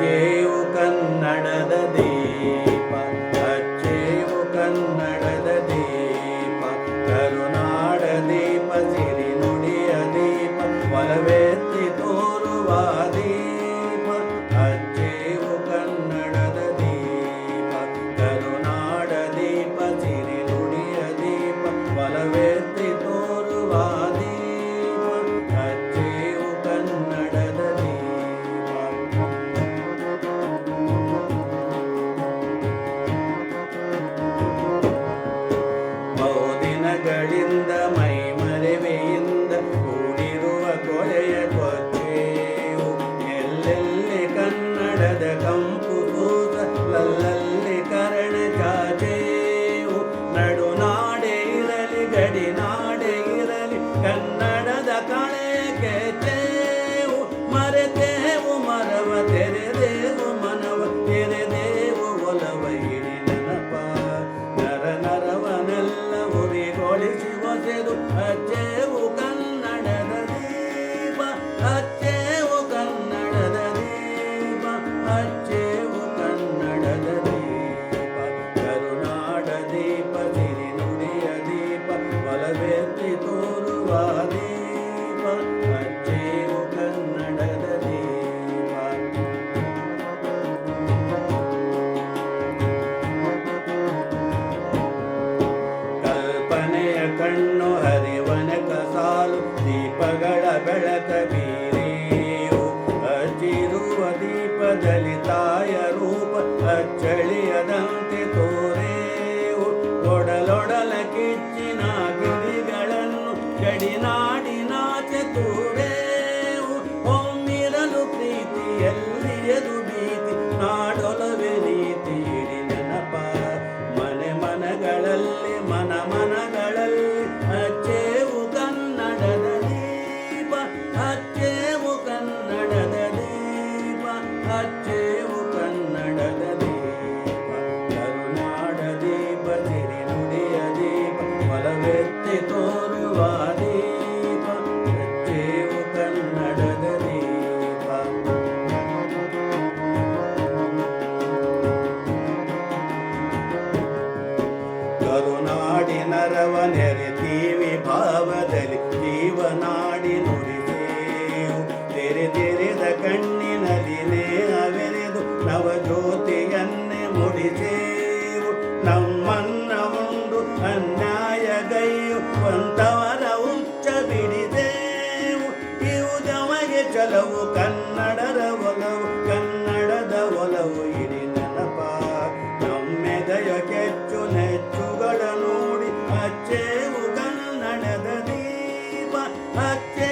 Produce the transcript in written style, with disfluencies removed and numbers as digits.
ಅಚ್ಚೇವು ಕನ್ನಡದ ದೀಪ, ಅಚ್ಚೇವು ಕನ್ನಡದ ದೀಪ, ಕರುನಾಡ ದೀಪ, ಸಿರಿ ನುಡಿಯ ದೀಪ, ಒಲವೆತ್ತಿ ತೋರುವ ದೀಪ. ಅಚ್ಚೇವು ಕನ್ನಡದ ದೀಪ, ಕರುನಾಡ ದೀಪ, ಸಿರಿ ನುಡಿಯ ದೀಪ, ಒಲವೆತ್ತಿ ತೋರುವ ದೀಪ. ಅಚ್ಚೇವು ಕನ್ನಡದ ದೀಪ. ಬಹುದಿನಗಳಿಂದ ಮೈ ಮರೆವೆಯಿಂದ ಕೂಡಿರುವ ಕೊಳೆಯ ಕೊಚ್ಚೇವು, ಎಲ್ಲೆಲ್ಲಿ ಕನ್ನಡದ ಕಂಪು ಸೂಸ, ಲಲ್ಲಲ್ಲಿ ಕರಣ ಚಾಚೇವು. ನಡುನಾಡೆ ಇರಲಿ ಗಡಿನಾಡೆ ಇರಲಿ ಕನ್ನಡದ ಕಳೆಯ ಕೆಚ್ಚೇವು. ಮರೆತೇವು ಮರವ ತೆರೆದೇವು ಮನವ ತೆರೆದೇವು ಒಲವ ಹಿಡಿ ನೆನಪ. ನರ ನರವನೆಲ್ಲ ಉರಿಗೊಳಿಸಿ ಒಸೆದು ಅಚ್ಚೇವು ಕನ್ನಡದ ದೀಪ, ಅಚ್ಚೇವು ಕನ್ನಡದ ದೀಪ, ಅಚ್ಚೇವು ಕನ್ನಡದ ದೀಪ. ಕರುನಾಡ ದೀಪ, ಸಿರಿ ನುಡಿಯ ದೀಪ, ಒಲವೆತ್ತಿ ತೋರುವ ದೀಪ. ಅಚ್ಚೇವು ಕನ್ನಡದ ದೀಪ. ಕಲ್ಪನೆಯ ಕಣ್ಣು ಹರಿವನಕ ಸಾಲು ದೀಪಗಳ ಬೆಳಕ ಬೀರೇವು. ಹಚ್ಚಿರುವ ದೀಪದಲ್ಲಿ ತಾಯ ರೂಪ ಅಚ್ಚಳಿಯದಂತೆ ತೋರೇವು. ಒಡಲೊಡಲ ಕಿಚ್ಚಿನ ಗಿರಿಗಳನ್ನು ಗಡಿನಾಡಿನಾಚೆ ತೂರೇವು. ಒಮ್ಮಿರಲು ಪ್ರೀತಿ ಎಲ್ಲಿಯದು ಭೀತಿ, ನಾಡೊಲವೆ ರೀತಿ ಇಡಿ ನೆನಪ. ಮನೆ ಮನಗಳಲ್ಲಿ ಮನ ಮನಗಳಲ್ಲಿ ಅಚ್ಚೇವು ಕನ್ನಡದ ದೀಪ, ಅಚ್ಚೇವು ಕನ್ನಡದ ದೀಪ, ಅಚ್ಚೇವು ಕನ್ನಡದ ದೀಪ. ಕರುನಾಡ ದೀಪ, ಸಿರಿ ನುಡಿಯ ದೀಪ, ಒಲವೆತ್ತಿ ತೋರುವ ದೀಪ. ಅಚ್ಚೇವು ಕನ್ನಡದ ದೀಪ. ಕರುನಾಡಿನರವ ನೆರೆತೀವಿ ಭಾವದಲ್ಲಿ ಜೀವನಾಡಿ ನುಡಿಸೇವು. ತೆರೆದ ಕಣ್ಣಿನಲ್ಲಿ ನೇಹವೆರೆದು ನವಜ್ಯೋತಿಯನ್ನೇ ಮುಡಿಸೇವು. ನಮ್ಮನ್ನ ಉಂಡು ಅನ್ಯಾಯಗೈಯುವಂತವರ ಉಚ್ಚ ಬಿಡಿಸೇವು. ಇವು ನಮಗೆ ಚಲವು ಕನ್ನಡದ ಒಲವು, ಕನ್ನಡದ ಒಲವು ಇಡಿ ನೆನಪ. ನಮ್ಮೆದೆಯ ಕೆಚ್ಚು ನೆಚ್ಚುಗಳ ನೋಡಿ ಅಚ್ಚೇವು ಕನ್ನಡದ ದೀಪ, ಅಚ್ಚೆ